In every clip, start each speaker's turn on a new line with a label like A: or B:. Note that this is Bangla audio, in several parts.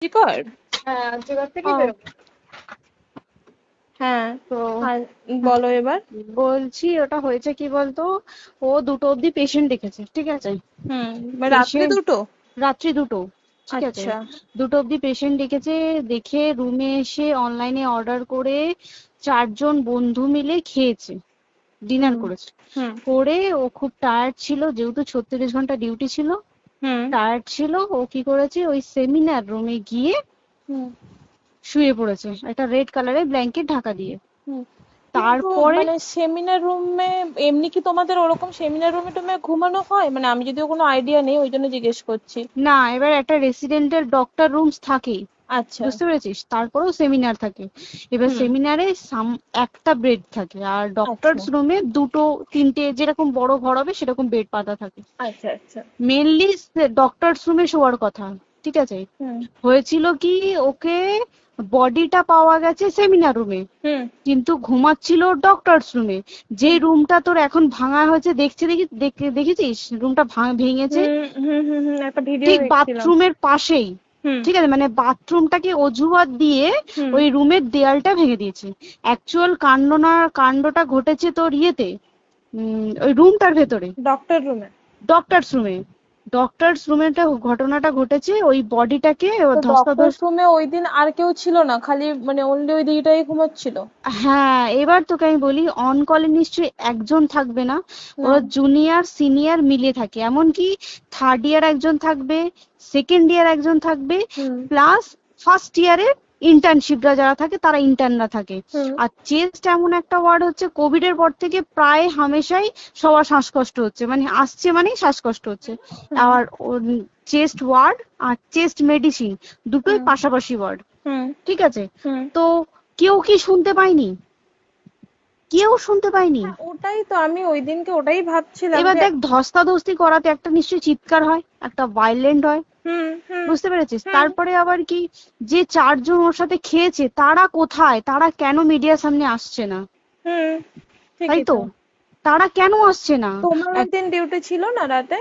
A: চিকর।
B: হ্যাঁ, আর্যিকর থেকে
A: ও
B: বেরোবো।
A: হ্যাঁ।
B: তো
A: আর বলো এবার।
B: বলছি ওটা হয়েছে কি বলতো, ও 2টো অব্দি পেশেন্ট দেখেছে, ঠিক আছে।
A: রাত্রি
B: পেশেন্ট
A: দুটো?
B: রাত্রি 2টো, ঠিক আছে।
A: আচ্ছা।
B: 2টো অব্দি পেশেন্ট দেখেছে, দেখে রুমে এসে অনলাইনে অর্ডার করে 4জন বন্ধু মিলে খেয়েছে, ডিনার
A: হুম
B: করেছে।
A: হুম
B: করে ও খুব টায়ার্ড ছিল, যেহেতু 36 ঘন্টা ডিউটি ছিল,
A: হুম
B: টায়ার্ড ছিল। ও কি করেছে, ওই সেমিনার রুমে গিয়ে
A: হুম
B: শুয়ে পড়েছে একটা রেড কালারের ব্ল্যাঙ্কেট ঢাকা দিয়ে।
A: হুম কিন্তু
B: তারপরে
A: মানে সেমিনার রুমে এমনি কি তোমাদের ওরকম সেমিনার রুমে টুমে ঘুমানো হয়? মানে আমি যদিও কোনো আইডিয়া নেই, ওই জন্য জিজ্ঞেস করছি।
B: না, এবার একটা রেসিডেন্টের ডক্টর রুমস থাকেই,
A: আচ্ছা।
B: বুঝতে পেরেছিস, তারপরেও সেমিনার থাকে। এবার
A: হুম।
B: সেমিনারে একটা বেড থাকে, আর
A: আচ্ছা
B: ডক্টরস রুমে 2টো 3টে যেরকম বড় ঘর হবে সেরকম বেড পাতা থাকে।
A: আচ্ছা আচ্ছা।
B: মেনলি ডক্টরস রুমে শোয়ার কথা, ঠিক আছে।
A: হুম
B: হয়েছিল কি, ওকে বডিটা পাওয়া গেছে সেমিনার রুমে,
A: হুম
B: কিন্তু ঘুমাচ্ছিল ডক্টরস রুমে। যে
A: হুম
B: রুমটা তোর এখন ভাঙা হয়েছে, দেখেছিস রুমটা ভেঙেছে,
A: একটা ভিডিও
B: ঠিক
A: দেখছিলাম।
B: বাথরুমের পাশেই,
A: হুম
B: ঠিক আছে। মানে বাথরুমটাকে অজুহাত দিয়ে
A: হুম
B: ওই রুমের দেয়ালটা ভেঙে দিয়েছে। অ্যাকচুয়াল কাণ্ডটা ঘটেছে তোর ইয়েতে, ওই রুমটার ভেতরে,
A: ডক্টর রুমে?
B: ডক্টরস রুমে। ডক্টরস রুমেটা ঘটনাটা ঘটেছে, ওই বডিটাকে
A: তো ডক্টর
B: ধস্তাধস্তি।
A: রুমে ওই দিন আর কেউ ছিল না, খালি মানে অনলি ওই দিদিটাই ঘুমাচ্ছিল?
B: হ্যাঁ, এবার তোকে আমি বলি, অন কলে নিশ্চয়ই একজন থাকবে না,
A: না।
B: ওরা জুনিয়র সিনিয়র মিলিয়ে থাকে। এমনকি থার্ড ইয়ার একজন থাকবে, সেকেন্ড ইয়ার একজন থাকবে,
A: হুম
B: প্লাস ফার্স্ট ইয়ারের ইন্টার্নশিপরা যারা থাকে তারা ইন্টার্নরা থাকে।
A: হুম
B: আর চেস্ট এমন একটা ওয়ার্ড হচ্ছে, কোভিড এর পর থেকে প্রায় হামেশাই সবার শ্বাসকষ্ট হচ্ছে, মানে আসছে মানেই শ্বাসকষ্ট হচ্ছে।
A: হুম
B: আর চেস্ট ওয়ার্ড আর চেস্ট মেডিসিন দুটোই
A: হুম
B: পাশাপাশি ওয়ার্ড,
A: হুম
B: ঠিক আছে।
A: হুম
B: তো কেউ কি শুনতে পায়নি? কেউ শুনতে পায়নি।
A: হ্যাঁ, ওটাই তো আমি ওই দিনকে ওটাই ভাবছিলাম
B: এবার
A: যে।
B: দেখ, ধস্তাধস্তি করাতে একটা নিশ্চয়ই চিৎকার হয়, একটা ভাইলেন্ট হয়,
A: হুম হুম
B: বুঝতে পেরেছিস।
A: হুম
B: তারপরে আবার কি, যে 4জন ওর সাথে খেয়েছে তারা কোথায়, তারা কেন মিডিয়ার সামনে আসছে না?
A: হুম
B: তাই
A: ঠিকই
B: তো,
A: তো।
B: তারা কেন আসছে না?
A: তোমার ওই
B: এক-
A: দিন ডিউটি ছিল না রাতে?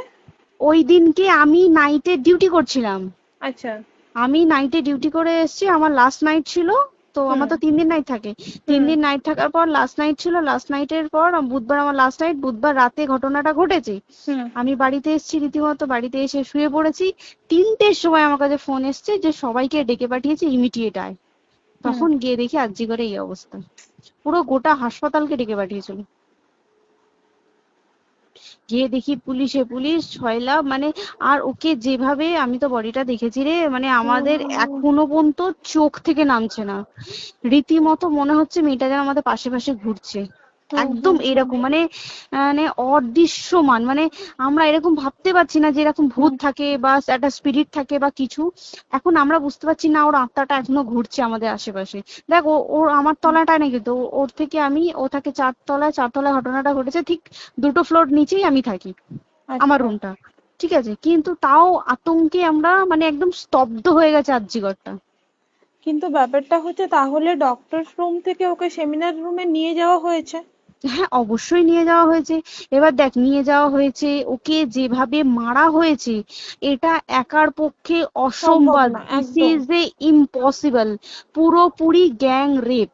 B: ওই দিনকে আমি নাইটে ডিউটি করছিলাম।
A: আচ্ছা।
B: আমি নাইটে ডিউটি করে এসেছি, আমার লাস্ট নাইট ছিল। তো
A: হুম
B: আমার তো 3 দিন নাইট থাকে, তিন
A: হুম
B: দিন নাইট থাকার পর লাস্ট নাইট ছিল। লাস্ট নাইটের পর বুধবার আমার লাস্ট নাইট, বুধবার রাতে ঘটনাটা ঘটেছে।
A: হুম
B: আমি বাড়িতে এসেছি, রীতিমতো বাড়িতে এসে শুয়ে পড়েছি। 3টের সময় আমার কাছে ফোন এসছে যে সবাইকে ডেকে পাঠিয়েছে, ইমিডিয়েট আয়।
A: হুম।
B: তখন গিয়ে দেখি আরজি করে এই অবস্থা, পুরো গোটা হাসপাতালকে ডেকে পাঠিয়েছিল। গিয়ে দেখি পুলিশ ছয়লা, মানে। আর ওকে যেভাবে, আমি তো বডিটা দেখেছি রে, মানে আমাদের
A: ও,
B: এখনো পর্যন্ত চোখ থেকে নামছে না। রীতিমতো মনে হচ্ছে মেয়েটা যেন আমাদের পাশে পাশে ঘুরছে,
A: হুম
B: একদম
A: হুম হুম
B: এরকম, মানে মানে অদৃশ্যমান, মানে আমরা এরকম ভাবতে পারছি না যে এরকম ভূত
A: হুম।
B: থাকে বা একটা স্পিরিট থাকে বা কিছু। এখন আমরা বুঝতে পারছি না, ওর আত্মাটা এখনো ঘুরছে আমাদের আশেপাশে। দেখ, ওর আমার তলাটায় না, কিন্তু ওর থেকে ও থাকে 4 তলায়, 4 তলায় ঘটনাটা ঘটেছে, ঠিক 2টো ফ্লোর নিচেই আমি থাকি, আমার
A: আচ্ছা।
B: রুমটা, ঠিক আছে। কিন্তু তাও আতঙ্কে আমরা মানে একদম স্তব্ধ হয়ে গেছে আর্জিগরটা।
A: কিন্তু ব্যাপারটা হচ্ছে, তাহলে ডক্টর রুম থেকে ওকে সেমিনার রুমে নিয়ে যাওয়া হয়েছে?
B: হ্যাঁ, অবশ্যই নিয়ে যাওয়া হয়েছে। এবার দেখ, নিয়ে যাওয়া হয়েছে, ওকে যেভাবে মারা হয়েছে, এটা একার পক্ষে
A: সম্ভব
B: অসম্ভব,
A: না
B: দিস
A: একদম।
B: Is a impossible. পুরোপুরি গ্যাং রেপ,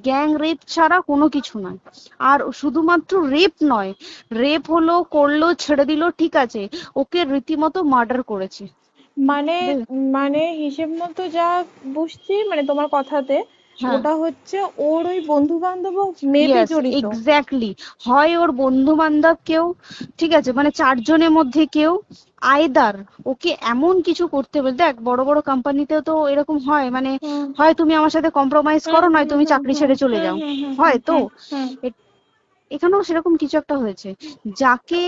B: গ্যাং রেপ ছাড়া কোনো কিছু নয়। আর শুধুমাত্র রেপ নয়, রেপ হলো, করলো, ছেড়ে দিল, ঠিক আছে, ওকে রীতিমতো মার্ডার করেছে।
A: মানে মানে হিসেব মতো যা বুঝছি মানে তোমার কথাতে,
B: হ্যাঁ,
A: ওটা হচ্ছে ওর ওই বন্ধু বান্ধব মেবি
B: ইয়েস,
A: জড়িত।
B: এক্স্যাক্টলি। হয় ওর বন্ধু বান্ধব কেউ, ঠিক আছে, মানে 4জনের মধ্যে কেউ, আইদার ওকে এমন কিছু করতে বলে। দেখ, বড় বড় কোম্পানিতেও তো এরকম হয়, মানে
A: হুম
B: হয় তুমি আমার সাথে কম্প্রোমাইজ
A: হুম
B: করো, নয়
A: হুম
B: তুমি
A: হুম
B: চাকরি
A: হুম
B: ছেড়ে চলে
A: হুম
B: যাও,
A: হুম হুম হুম
B: হয় তো।
A: হুম হুম।
B: এ- এখানেও সেরকম কিছু একটা হয়েছে। যাকে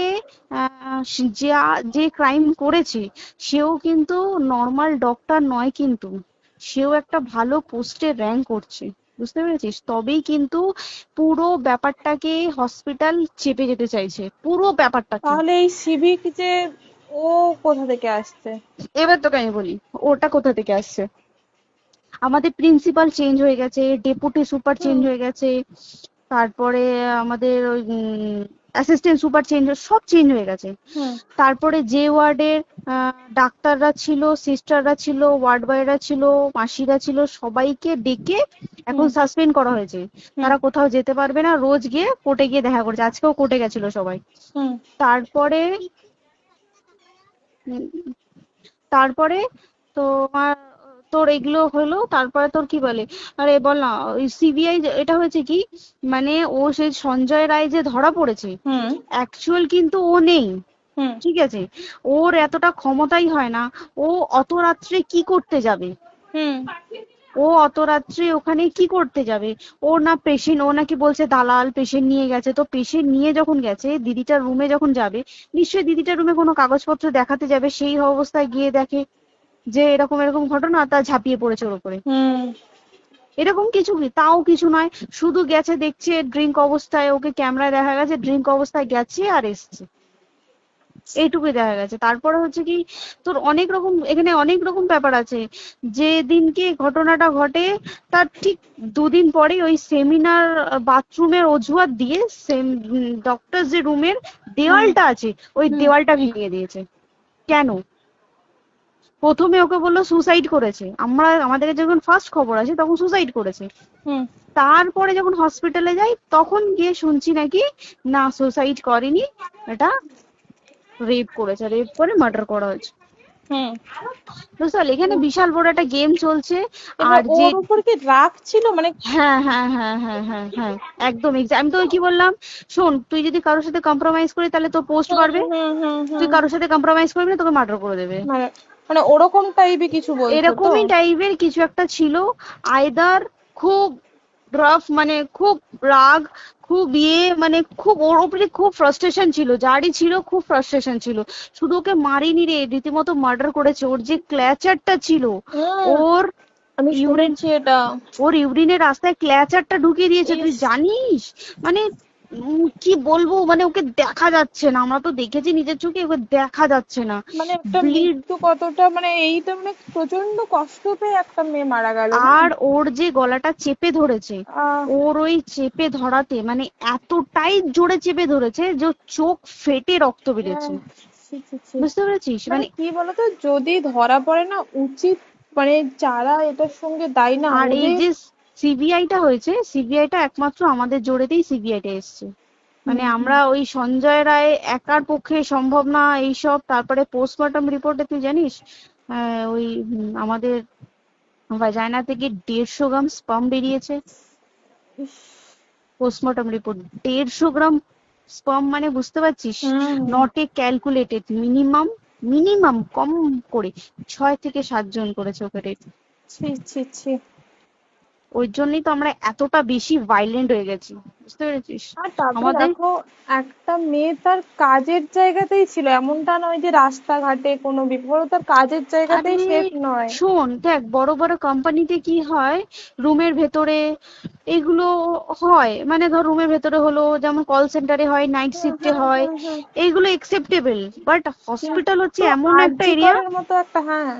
B: যে ক্রাইম করেছে, সেও কিন্তু নর্মাল ডক্টর নয়, কিন্তু সেও একটা ভালো পোস্টে র্যাঙ্ক করছে, বুঝতে পেরেছিস। তবেই কিন্তু পুরো ব্যাপারটাকে হসপিটাল চেপে যেতে চাইছে, পুরো ব্যাপারটাকে।
A: তাহলে এই সিভিক যে, ও কোথা থেকে আসছে?
B: এবার তোকে আমি বলি, ওটা কোথা থেকে আসছে। আমাদের প্রিন্সিপাল চেঞ্জ হয়ে গেছে, ডেপুটি সুপার চেঞ্জ
A: হুম
B: হয়ে গেছে, তারপরে আমাদের ওই অ্যাসিস্ট্যান্ট সুপার চেঞ্জ, সব চেঞ্জ হয়ে গেছে।
A: হুম
B: তারপরে যে ওয়ার্ডের ডাক্তাররা ছিল, সিস্টাররা ছিল, ওয়ার্ড বয়রা ছিল, মাসিরা ছিল, সবাইকে ডেকে এখন
A: হুম
B: সাসপেন্ড করা হয়েছে।
A: হুম
B: তারা কোথাও যেতে পারবে না, রোজ গিয়ে কোর্টে গিয়ে দেখা করছে। আজকেও কোর্টে গেছিল সবাই।
A: হুম
B: তারপরে উম, তারপরে তোমার তোর এগুলো হলো, তারপরে তোর কি বলে, আরে বল না, ওই সিবিআই এটা হয়েছে কি, মানে ও সেই সঞ্জয় রায় যে ধরা পড়েছে,
A: হুম
B: অ্যাকচুয়াল কিন্তু ও নেই,
A: হুম
B: ঠিক আছে? ওর এতটা ক্ষমতাই হয় না। ও অত রাত্রে কি করতে যাবে?
A: হুম
B: ও অত রাত্রে ওখানে কি করতে যাবে? ও না পেশেন্ট, ও নাকি বলছে দালাল পেশেন্ট নিয়ে গেছে। তো পেশেন্ট নিয়ে যখন গেছে, দিদিটার রুমে যখন যাবে, নিশ্চয়ই দিদিটার রুমে কোনো কাগজপত্র দেখাতে যাবে, সেই অবস্থায় গিয়ে দেখে যে এরকম এরকম ঘটনা, তা ঝাঁপিয়ে পড়েছে ওর উপরে।
A: হুম
B: এরকম কিছু কি, তাও কিছু নয়, শুধু গেছে, দেখছে ড্রিঙ্ক অবস্থায়, ওকে ক্যামেরায় দেখা গেছে ড্রিঙ্ক অবস্থায় গেছে আর এসছে, এইটুকুই দেখা গেছে। তারপরে হচ্ছে কি, তোর অনেক রকম, এখানে অনেক রকম ব্যাপার আছে। যে দিনকে ঘটনাটা ঘটে তার ঠিক দুদিন পরে ওই সেমিনার বাথরুমের অজুহাত দিয়ে ডক্টর যে রুমের
A: হুম
B: দেওয়ালটা আছে, ওই
A: হুম
B: দেওয়ালটা ভেঙে দিয়েছে। কেন? প্রথমে ওকে বললো সুসাইড করেছে, আমাদের যখন ফার্স্ট খবর আছে তখন সুসাইড করেছে।
A: হুম
B: তারপরে যখন হসপিটালে যাই তখন গিয়ে শুনছি নাকি না, সুসাইড করেনি, এটা রেপ করেছে, রেপ করে মার্ডার করা হয়েছে।
A: হুম
B: বুঝতে পারলি, এখানে বিশাল বড় একটা গেম চলছে।
A: এবার
B: আর যে
A: ওর উপর কি রাগ ছিল মানে?
B: হ্যাঁ হ্যাঁ হ্যাঁ হ্যাঁ হ্যাঁ হ্যাঁ, একদম আমি তোকে কি বললাম, শোন, তুই যদি কারোর সাথে কম্প্রোমাইজ করি তাহলে তোর পোস্ট
A: হুম
B: বাড়বে,
A: হুম হুম
B: তুই
A: হুম
B: কারোর সাথে কম্প্রোমাইজ করবি না, তোকে মার্ডার করে দেবে।
A: মানে মানে ওরকম টাইপই কিছু বলছো তো?
B: এরকমই টাইপের কিছু একটা ছিল। আইদার খুব রাফ, মানে খুব রাগ, খুব মানে খুব ওর উপরে খুব ফ্রাস্ট্রেশন ছিল, যারই ছিল খুব ফ্রাস্ট্রেশন ছিল। শুধু ওকে মারিনি রে, রীতিমতো মার্ডার করেছে। ওর যে ক্ল্যাচারটা ছিল,
A: হুম
B: ওর
A: আমি
B: ইউরিন,
A: শুনেছি এটা।
B: ওর ইউরিনের রাস্তায় ক্ল্যাচারটা ঢুকিয়ে দিয়েছে, তুই
A: ইস।
B: জানিস? মানে কি বলবো, মানে ওকে দেখা যাচ্ছে না, আমরা তো দেখেছি নিজের চোখে, ওকে দেখা যাচ্ছে না,
A: মানে একটা
B: ব্লিড।
A: মৃত্যু কতটা, মানে এইটা মানে প্রচন্ড কষ্ট পেয়ে একটা মেয়ে মারা গেল না?
B: আর ওর যে গলাটা চেপে ধরেছে,
A: আহ
B: ওর ওই চেপে ধরাতে মানে এতটাই জোরে চেপে ধরেছে যে ওর চোখ ফেটে রক্ত বেরিয়েছে।
A: আহ, ছি, ছি, ছি।
B: বুঝতে পেরেছিস?
A: মানে
B: মানে
A: কি বলতো, যদি ধরা পড়ে না, উচিত মানে যারা এটার সঙ্গে দায়ী না
B: আর এই
A: ওদের।
B: যে সিবিআইটা হয়েছে, সিবিআইটা একমাত্র আমাদের জোরেতেই সিবিআইটা এসছে। মানে
A: হুম হুম
B: আমরা ওই সঞ্জয় রায় একার পক্ষে সম্ভব না এইসব। তারপরে পোস্টমর্টম রিপোর্টে তুই জানিস, ওই আমাদের ভাজাইনা থেকে 150 গ্রাম স্পাম বেরিয়েছে।
A: ইস।
B: পোস্টমর্টম রিপোর্ট, 150 গ্রাম স্পাম, মানে বুঝতে পারছিস?
A: Hmm
B: not a calculated, minimum, minimum কম করে 6 থেকে 7 জন করেছে ওকে rape।
A: ছি ছি ছি।
B: ওই জন্যই তো আমরা এতটা বেশি ভাইলেন্ট হয়ে গেছি, বুঝতে পেরেছিস?
A: আর তারপরে
B: আমাদের,
A: দেখো, একটা মেয়ে তার কাজের জায়গাতেই ছিল, এমনটা নয় যে রাস্তাঘাটে কোনো বিপদ, ও তার কাজের
B: আরে
A: জায়গাতেই সেফ নয়।
B: শোন, দেখ বড় বড় কোম্পানিতে কি হয়, রুমের ভেতরে এগুলো হয়, মানে ধর রুমের ভেতরে হলো, যেমন কল সেন্টারে হয়, নাইট
A: হুম
B: শিফটে
A: হুম
B: হয়,
A: হুম হুম।
B: এইগুলো একসেপ্টেবল। বাট হসপিটাল হচ্ছে
A: কিন্তু
B: এমন একটা
A: আরজি
B: এরিয়া,
A: করের মতো একটা, হ্যাঁ।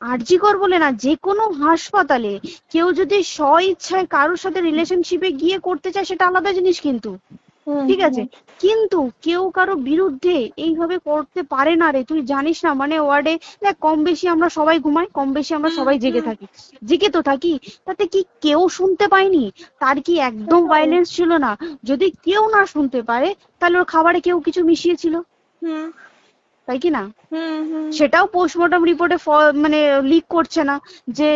B: আরজি কর বলে না, যে কোনো হাসপাতালে কেউ যদি স্ব ইচ্ছায় কারোর সাথে রিলেশনশিপে গিয়ে করতে চায় সেটা আলাদা জিনিস কিন্তু,
A: হুম
B: ঠিক আছে?
A: হুম
B: কিন্তু কেউ কারো বিরুদ্ধে এইভাবে করতে পারে না রে, তুই জানিস না? মানে ওয়ার্ডে দেখ, কম বেশি আমরা সবাই ঘুমাই, কম বেশি আমরা
A: হুম
B: সবাই জেগে
A: হুম।
B: থাকি, জেগে তো থাকি। তাতে কি কেউ শুনতে পায়নি? তার কি একদম
A: সেটাই।
B: ভাইলেন্স ছিল না? যদি কেউ না শুনতে পারে, তাহলে ওর খাবারে কেউ কিছু মিশিয়েছিল,
A: হুম
B: তাই কি না?
A: হুম হুম
B: সেটাও পোস্টমর্টম রিপোর্টে মানে লিক করছে না, যে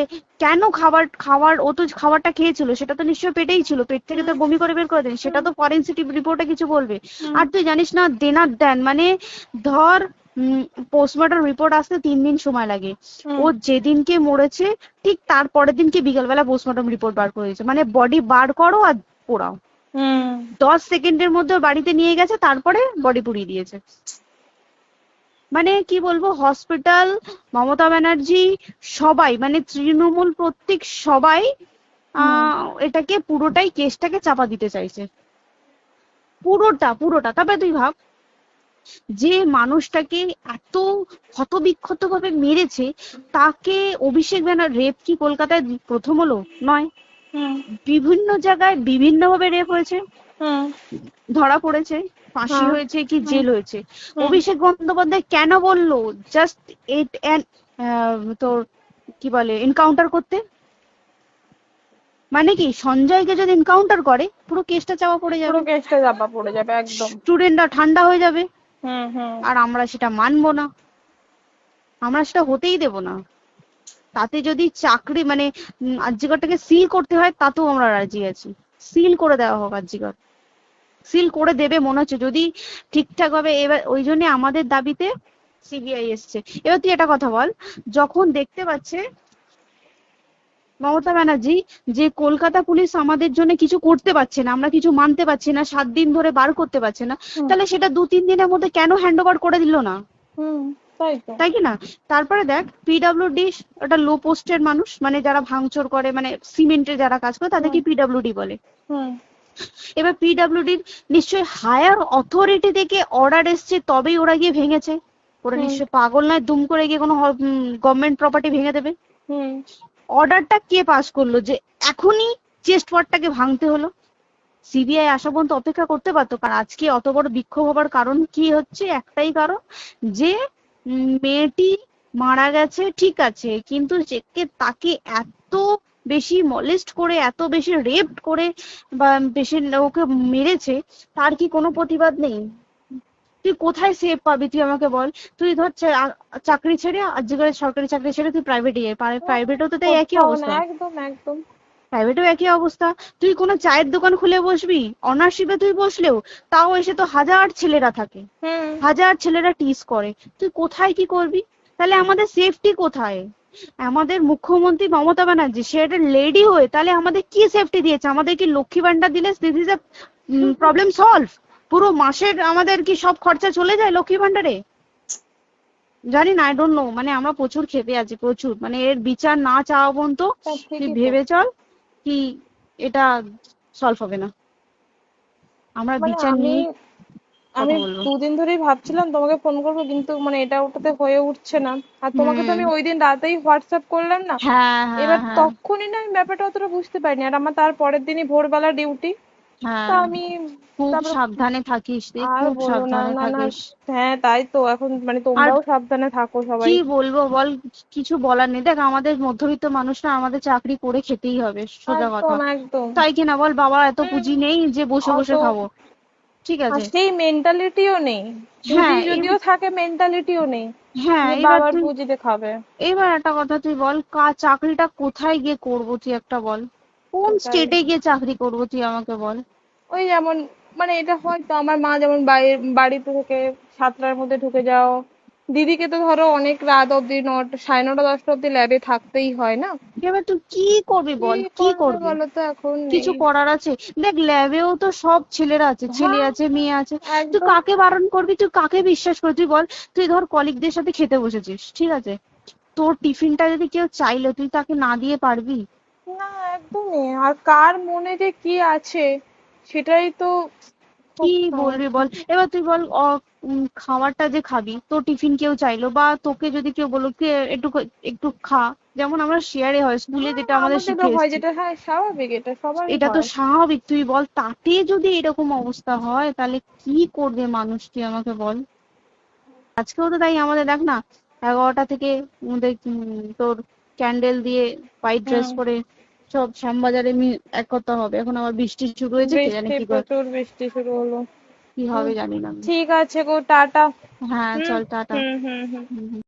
B: কেন খাবার খাবার ও তো খাবারটা খেয়েছিল, সেটা তো নিশ্চয়ই পেটেই ছিল, পেট থেকে তো
A: হুম
B: বমি করে বের করে দেন, সেটা
A: হুম
B: তো ফরেনসিক রিপোর্টে কিছু বলবে।
A: হুম
B: আর তুই জানিস না, দেনার দেন মানে, ধর পোস্টমর্টম রিপোর্ট আসতে 3 দিন সময় লাগে।
A: হুম
B: ও যেদিনকে মরেছে ঠিক তার পরের দিনকে বিকালবেলা পোস্টমর্টম রিপোর্ট বার করে দিয়েছে, মানে বডি বার করো আর পোড়াও,
A: হুম।
B: 10 সেকেন্ডের মধ্যে ওর বাড়িতে নিয়ে গেছে, তারপরে বডি পুড়িয়ে দিয়েছে। মানে কি বলবো, হসপিটাল, মমতা ব্যানার্জি, সবাই মানে তৃণমূল প্রত্যেক সবাই
A: হুম
B: এটাকে পুরোটাই, কেসটাকে চাপা দিতে চাইছে, পুরোটা পুরোটা। তবে তুই ভাব, যে মানুষটাকে এত ক্ষতবিক্ষত ভাবে মেরেছে, তাকে অভিষেক ব্যানার, রেপ কি কলকাতায় প্রথম হলো? নয়,
A: হুম
B: বিভিন্ন জায়গায় বিভিন্ন ভাবে রেপ হয়েছে,
A: হুম
B: ধরা পড়েছে। ফাঁসি
A: হ্যাঁ।
B: হয়েছে কি
A: হুম।
B: জেল হয়েছে।
A: হুম।
B: অভিষেক বন্দ্যোপাধ্যায় কেন বললো জাস্ট ইট তোর কি বলে এনকাউন্টার করতে? মানে কি সঞ্জয়কে যদি এনকাউন্টার করে পুরো কেসটা চাপা পড়ে
A: পুরো
B: যাবে,
A: কেসটা চাপা পড়ে যাবে একদম।
B: স্টুডেন্টরা ঠান্ডা হয়ে যাবে,
A: হুম হুম।
B: আর আমরা সেটা মানবো না, আমরা সেটা হতেই দেব না। তাতে যদি চাকরি মানে আরজিকরটাকে সিল করতে হয় তাতেও আমরা রাজি আছি, সিল করে দেওয়া হোক আরজিকর, সিল করে দেবে মনে হচ্ছে যদি ঠিকঠাক ভাবে। এবার ওই জন্য আমাদের দাবিতে সিবিআই এসছে। এবার তুই একটা কথা বল, যখন দেখতে পাচ্ছে মমতা ব্যানার্জি যে কলকাতা পুলিশ আমাদের জন্য কিছু করতে পারছে না, আমরা কিছু মানতে পারছি না, 7 দিন ধরে বার করতে পারছে না,
A: হুম।
B: তাহলে সেটা 2-3 দিনের মধ্যে কেন হ্যান্ড ওভার করে দিল না?
A: হুম। তাই তো।
B: তাই কি না? তারপরে দেখ পিডব্লিউডি একটা লো পোস্টের মানুষ, মানে যারা ভাঙচুর করে, মানে সিমেন্টের যারা কাজ করে তাদেরকে
A: হুম।
B: পিডব্লিউডি বলে।
A: হুম।
B: এবার পিডব্লিউডির নিশ্চয়ই হায়ার অথরিটি থেকে অর্ডার এসছে তবেই ওরা গিয়ে ভেঙেছে। ওরা
A: হুম।
B: নিশ্চয়ই পাগল নয় দুম করে গিয়ে কোনো গভর্নমেন্ট প্রপার্টি ভেঙে দেবে।
A: হুম।
B: অর্ডারটা কে পাস করলো যে এখনই চেস্ট ওয়ার্ডটাকে ভাঙতে হলো? সিবিআই আসা পর্যন্ত অপেক্ষা করতে পারতো। কারণ আজকে অত বড় বিক্ষোভ হবার কারণ কি হচ্ছে? একটাই কারণ, যে মেয়েটি মারা গেছে ঠিক আছে, কিন্তু তাকে এত বেশি মলেস্ট করে, এত বেশি রেপড করে বা বেশি ওকে মেরেছে, তার কি কোনো প্রতিবাদ নেই? তুই কোথায় সেফ পাবি তুই আমাকে বল? তুই ধর চাকরি ছেড়ে আজকের সরকারি চাকরি ছেড়ে তুই প্রাইভেটে যাই, প্রাইভেটেও তো তাই একই
A: কোথাও না,
B: অবস্থা,
A: একদম একদম।
B: প্রাইভেটেও একই অবস্থা। তুই কোনো চায়ের দোকান খুলে বসবি, অনার্সশিপে তুই বসলেও তাও এসে তো হাজার ছেলেরা থাকে,
A: হুম।
B: হাজার ছেলেরা টিজ করে, তুই কোথায় কি করবি? তাহলে আমাদের সেফটি কোথায়? আমাদের মুখ্যমন্ত্রী মমতা ব্যানার্জি সে একটা লেডি হয়ে তাহলে আমাদের কি সেফটি দিয়েছে? আমাদের কি লক্ষ্মী ভান্ডার দিলে this is a problem solve? পুরো মাসের আমাদের কি সব খরচা চলে যায় লক্ষ্মী ভান্ডারে? জানি না, আই ডোন্ট নো। মানে আমরা প্রচুর ক্ষেপে আছি, প্রচুর। মানে এর বিচার না চাওয়া পর্যন্ত তুই
A: ঠিকই তো।
B: ভেবে চল কি এটা সলভ হবে না। আমরা
A: মানে
B: বিচার
A: আমি
B: নিয়ে
A: আমি
B: কথা বলবো।
A: 2 দিন ধরেই ভাবছিলাম তোমাকে ফোন করবো, কিন্তু মানে এটা ওটাতে হয়ে উঠছে না। আর তোমাকে তো
B: হুম।
A: আমি ওই দিন রাতেই হোয়াটসঅ্যাপ করলাম না।
B: হ্যাঁ হ্যাঁ
A: এবার
B: হ্যাঁ
A: তখনই না আমি ব্যাপারটা অতটা বুঝতে পারিনি, আর আমার তার পরের দিনই ভোরবেলা ডিউটি। তা
B: হ্যাঁ।
A: আমি
B: খুব
A: তারপরে
B: সাবধানে থাকিস রে,
A: আর
B: খুব
A: বলো না,
B: সাবধানে
A: না না।
B: থাকিস।
A: হ্যাঁ তাই তো, এখন মানে
B: আর
A: তোমরাও সাবধানে থাকো
B: কি
A: সবাই।
B: বলবো বল, কিছু বলার নেই। দেখ আমাদের মধ্যবিত্ত মানুষরা আমাদের চাকরি করে খেতেই হবে, সোজা কথা।
A: একদম একদম।
B: তাই কিনা বল? বাবা এত
A: হুম।
B: পুঁজি নেই যে বসে
A: অত
B: বসে খাবো, ঠিক
A: আর
B: আছে?
A: সেই মেন্টালিটিও নেই। পুঁজি
B: হ্যাঁ
A: যদিও থাকে, মেন্টালিটিও নেই
B: হ্যাঁ
A: যে
B: এবার
A: বাবার
B: তুই,
A: পুঁজিতে খাবে।
B: এবার একটা কথা তুই বল, চাকরিটা কোথায় গিয়ে করবো তুই একটা বল? কোন
A: সেটাই।
B: স্টেটে গিয়ে চাকরি করবো তুই আমাকে বল?
A: ওই যেমন, মানে এটা হয়তো আমার মা যেমন বাড়িতে থেকে 7টার মধ্যে ঢুকে যাও, দিদিকে তো ধরো অনেক রাত অব্দি 9টা, 9:30, 10টা অব্দি ল্যাবে থাকতেই হয় না।
B: এবার তুই কি করবি
A: কি
B: বল, কি
A: করবে
B: করবি?
A: বলো তো, এখন নেই।
B: কিছু করার আছে? দেখ ল্যাবেও তো সব ছেলেরা আছে, ছেলে
A: হ্যাঁ
B: আছে মেয়ে আছে। তুই
A: একদম।
B: কাকে বারণ করবি? তুই কাকে বিশ্বাস করবি? তুই বল। তুই ধর কলিগদের সাথে খেতে বসেছিস, ঠিক আছে, তোর টিফিনটা যদি কেউ চাইলো তুই তাকে না দিয়ে পারবি?
A: না একদমই। আর কার মনে যে কি আছে সেটাই তো
B: কি
A: খুব
B: বলবি
A: সমস্যা।
B: বল? এবার তুই বল খাবারটা যে খাবি, তোর টিফিন কেউ চাইলো বা তোকে যদি কেউ বললো কে একটু একটু খা, যেমন আমরা শেয়ারে হয় স্কুলে
A: হ্যাঁ
B: যেটা আমাদের
A: আমাদেরও
B: শিখে
A: হয়,
B: এসেছি,
A: যেটা হ্যাঁ স্বাভাবিক, এটা সবারই
B: এটা তো
A: হয়।
B: স্বাভাবিক। তুই বল তাতে যদি এরকম অবস্থা হয় তাহলে কি করবে মানুষ, তুই আমাকে বল? আজকেও তো তাই আমাদের দেখ না, 11টা থেকে আমাদের তোর ক্যান্ডেল দিয়ে হোয়াইট ড্রেস
A: হুম।
B: পরে সব শ্যামবাজারে একতা হবে। এখন আবার বৃষ্টি শুরু হয়েছে, কে জানে
A: বৃষ্টি,
B: কি
A: প্রচুর বৃষ্টি শুরু হলো।
B: কি
A: হুম।
B: হবে জানি না আমি।
A: ঠিক আছে গো, টাটা।
B: হ্যাঁ
A: হুম
B: চল টাটা।
A: হুম হুম হুম।
B: হুম হুম।